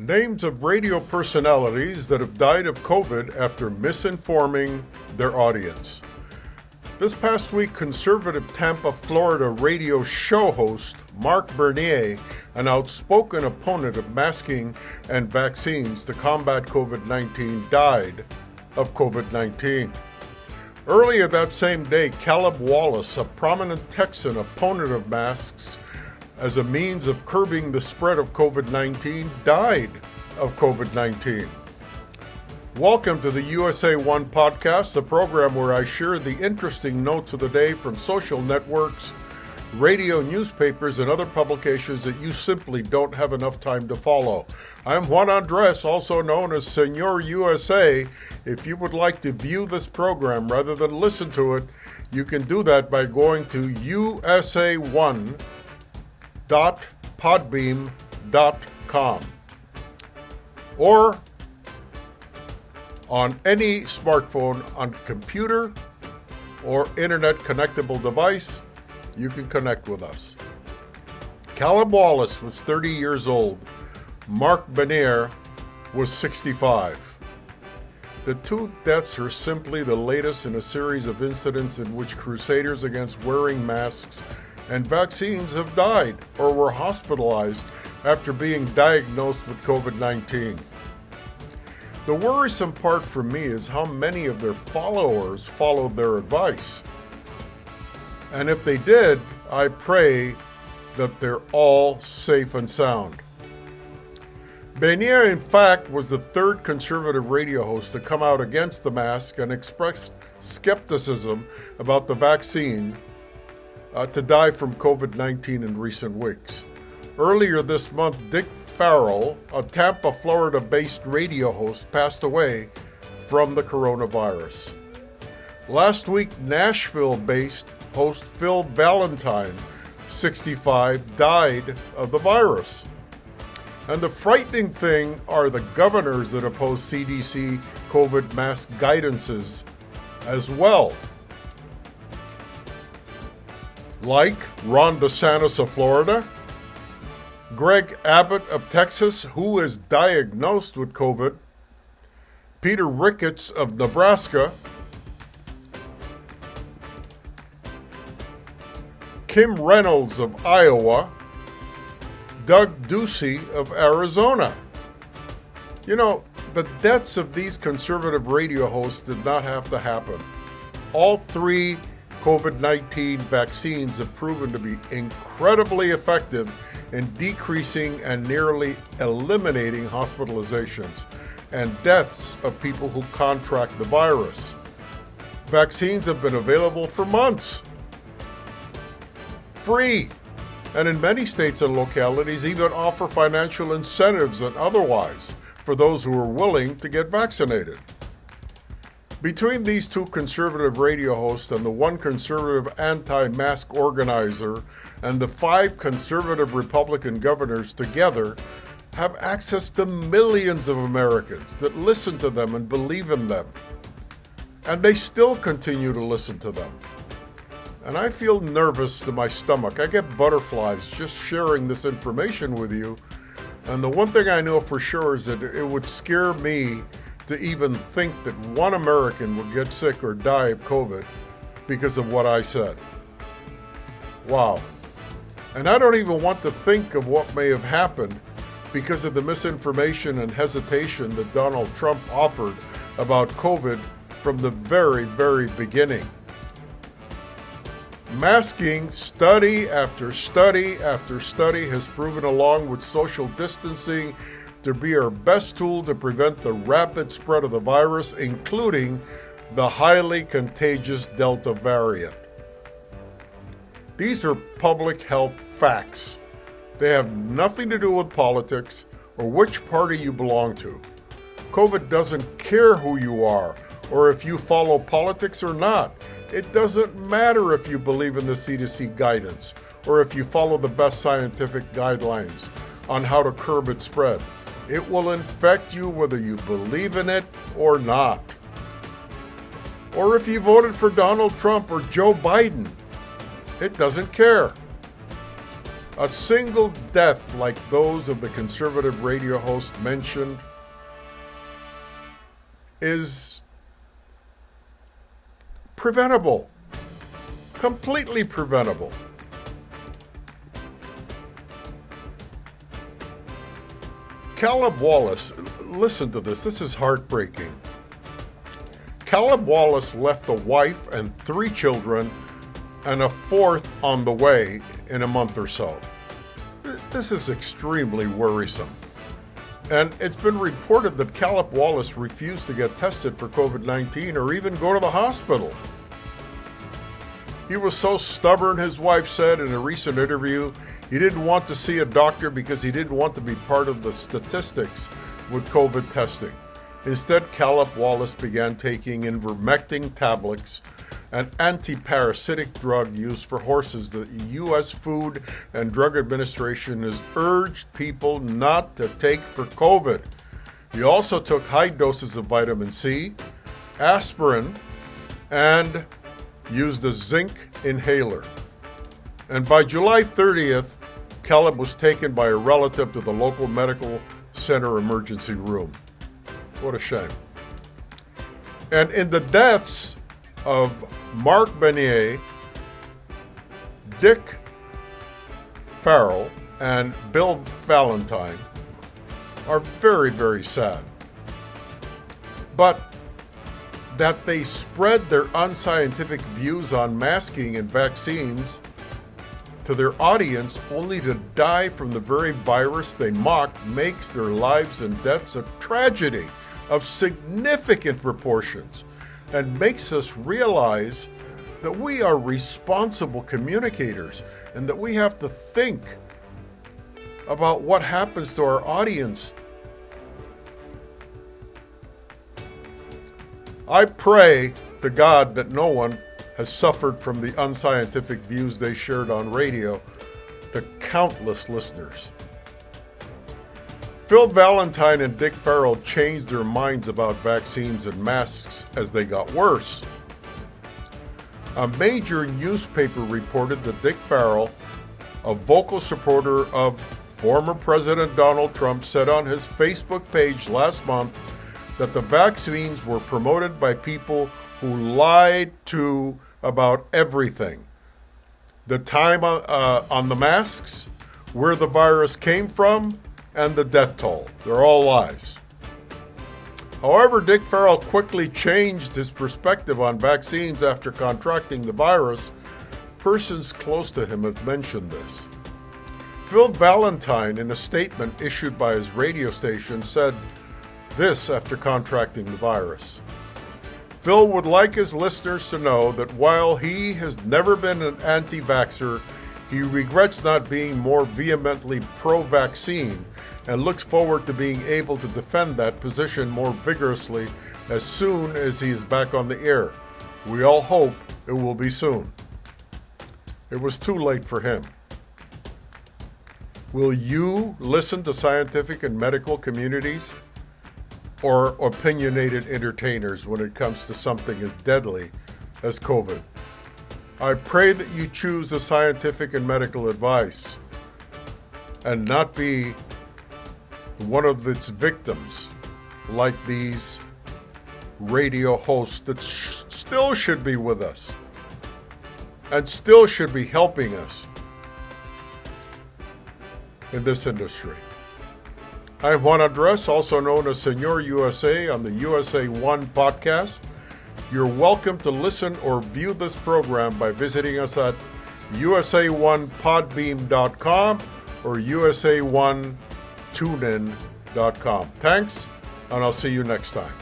Names of radio personalities that have died of COVID after misinforming their audience. This past week, conservative Tampa, Florida radio show host Mark Bernier, an outspoken opponent of masking and vaccines to combat COVID-19, died of COVID-19. Earlier that same day, Caleb Wallace, a prominent Texan opponent of masks as a means of curbing the spread of COVID-19, died of COVID-19. Welcome to the USA One podcast, the program where I share the interesting notes of the day from social networks, radio, newspapers, and other publications that you simply don't have enough time to follow. I'm Juan Andres, also known as Senor USA. If you would like to view this program rather than listen to it, you can do that by going to usa1.podbeam.com or on any smartphone, on computer or internet connectable device, you can connect with us. Caleb Wallace was 30 years old. Mark Bernier was 65. The two deaths are simply the latest in a series of incidents in which crusaders against wearing masks and vaccines have died or were hospitalized after being diagnosed with COVID-19. The worrisome part for me is how many of their followers followed their advice. And if they did, I pray that they're all safe and sound. Bernier, in fact, was the third conservative radio host to come out against the mask and expressed skepticism about the vaccine to die from COVID-19 in recent weeks. Earlier this month, Dick Farrell, a Tampa, Florida-based radio host, passed away from the coronavirus. Last week, Nashville-based host Phil Valentine, 65, died of the virus. And the frightening thing are the governors that oppose CDC COVID mask guidances as well. Like Ron DeSantis of Florida, Greg Abbott of Texas, who is diagnosed with COVID, Peter Ricketts of Nebraska, Kim Reynolds of Iowa, Doug Ducey of Arizona. You know, the deaths of these conservative radio hosts did not have to happen. All three COVID-19 vaccines have proven to be incredibly effective in decreasing and nearly eliminating hospitalizations and deaths of people who contract the virus. Vaccines have been available for months, free, and in many states and localities even offer financial incentives and otherwise for those who are willing to get vaccinated. Between these two conservative radio hosts and the one conservative anti-mask organizer and the 5 conservative Republican governors together have access to millions of Americans that listen to them and believe in them. And they still continue to listen to them. And I feel nervous to my stomach. I get butterflies just sharing this information with you. And the one thing I know for sure is that it would scare me to even think that one American would get sick or die of COVID because of what I said. Wow. And I don't even want to think of what may have happened because of the misinformation and hesitation that Donald Trump offered about COVID from the very, very beginning. Masking, study after study after study, has proven, along with social distancing, to be our best tool to prevent the rapid spread of the virus, including the highly contagious Delta variant. These are public health facts. They have nothing to do with politics or which party you belong to. COVID doesn't care who you are or if you follow politics or not. It doesn't matter if you believe in the CDC guidance or if you follow the best scientific guidelines on how to curb its spread. It will infect you whether you believe in it or not. Or if you voted for Donald Trump or Joe Biden, it doesn't care. A single death like those of the conservative radio host mentioned is preventable, completely preventable. Caleb Wallace, listen to this is heartbreaking. Caleb Wallace left a wife and 3 children and a 4th on the way in a month or so. This is extremely worrisome. And it's been reported that Caleb Wallace refused to get tested for COVID-19 or even go to the hospital. He was so stubborn, his wife said in a recent interview, he didn't want to see a doctor because he didn't want to be part of the statistics with COVID testing. Instead, Caleb Wallace began taking ivermectin tablets, an anti-parasitic drug used for horses that the U.S. Food and Drug Administration has urged people not to take for COVID. He also took high doses of vitamin C, aspirin, and used a zinc inhaler. And by July 30th, Caleb was taken by a relative to the local medical center emergency room. What a shame. And in the deaths of Mark Benier, Dick Farrell, and Bill Valentine are very, very sad. But that they spread their unscientific views on masking and vaccines to their audience only to die from the very virus they mocked makes their lives and deaths a tragedy of significant proportions and makes us realize that we are responsible communicators and that we have to think about what happens to our audience. I pray to God that no one has suffered from the unscientific views they shared on radio to countless listeners. Phil Valentine and Dick Farrell changed their minds about vaccines and masks as they got worse. A major newspaper reported that Dick Farrell, a vocal supporter of former President Donald Trump, said on his Facebook page last month that the vaccines were promoted by people who lied to about everything. The time on the masks, where the virus came from, and the death toll. They're all lies. However, Dick Farrell quickly changed his perspective on vaccines after contracting the virus. Persons close to him have mentioned this. Phil Valentine, in a statement issued by his radio station, said this after contracting the virus. Phil would like his listeners to know that while he has never been an anti-vaxxer, he regrets not being more vehemently pro-vaccine and looks forward to being able to defend that position more vigorously as soon as he is back on the air. We all hope it will be soon. It was too late for him. Will you listen to scientific and medical communities or opinionated entertainers when it comes to something as deadly as COVID? I pray that you choose the scientific and medical advice and not be one of its victims like these radio hosts that still should be with us and still should be helping us in this industry. I am Juan Andres, also known as Senor USA, on the USA One podcast. You're welcome to listen or view this program by visiting us at usa1podbeam.com or usa1tunein.com. Thanks, and I'll see you next time.